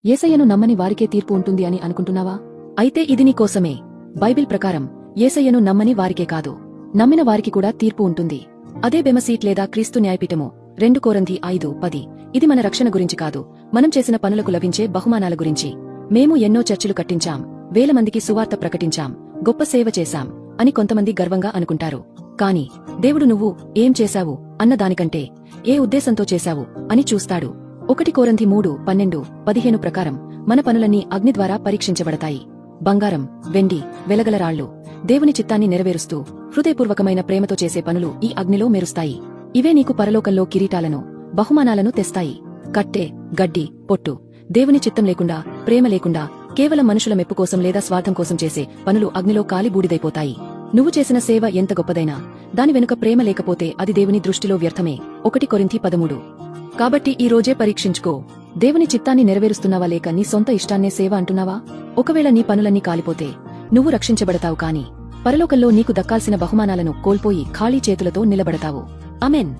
యేసయ్యను నమ్మని వారికే తీర్పు ఉంటుంది అని అనుకుంటున్నావా? అయితే ఇది నీకోసమే. బైబిల్ ప్రకారం యేసయ్యను నమ్మని వారికే కాదు, నమ్మిన వారికి కూడా తీర్పు ఉంటుంది. అదే బెమసీట్ లేదా క్రీస్తు న్యాయపీఠము. 2 కొరింథీ 5:10. ఇది మన రక్షణ గురించి కాదు, మనం చేసిన పనులకు లభించే బహుమానాల గురించి. మేము ఎన్నో చర్చిలు కట్టించాం, వేల మందికి సువార్త ప్రకటించాం, గొప్ప సేవ చేశాం అని కొంతమంది గర్వంగా అనుకుంటారు. కాని దేవుడు నువ్వు ఏం చేశావు అన్న దానికంటే ఏ ఉద్దేశంతో చేశావు అని చూస్తాడు. 1 కొరింథీ 3:12-15 ప్రకారం మన పనులన్నీ అగ్ని ద్వారా పరీక్షించబడతాయి. బంగారం, వెండి, వెలగల రాళ్లు దేవుని చిత్తాన్ని నెరవేరుస్తూ హృదయపూర్వకమైన ప్రేమతో చేసే పనులు ఈ అగ్నిలో మెరుస్తాయి. ఇవే నీకు పరలోకంలో కిరీటాలను, బహుమానాలను తెస్తాయి. కట్టె, గడ్డి, పొట్టు దేవుని చిత్తం లేకుండా, ప్రేమ లేకుండా, కేవలం మనుషుల మెప్పు కోసం లేదా స్వార్థం కోసం చేసే పనులు అగ్నిలో కాలి బూడిదైపోతాయి. నువ్వు చేసిన సేవ ఎంత గొప్పదైనా దాని వెనుక ప్రేమ లేకపోతే అది దేవుని దృష్టిలో వ్యర్థమే. 1 కొరింథీ 13. కాబట్టి ఈ రోజే పరీక్షించుకో, దేవుని చిత్తాన్ని నెరవేరుస్తున్నావా లేక నీ సొంత ఇష్టాన్నే సేవ అంటున్నావా? ఒకవేళ నీ పనులన్నీ కాలిపోతే నువ్వు రక్షించబడతావు, కాని పరలోకంలో నీకు దక్కాల్సిన బహుమానాలను కోల్పోయి ఖాళీ చేతులతో నిలబడతావు. ఆమేన్.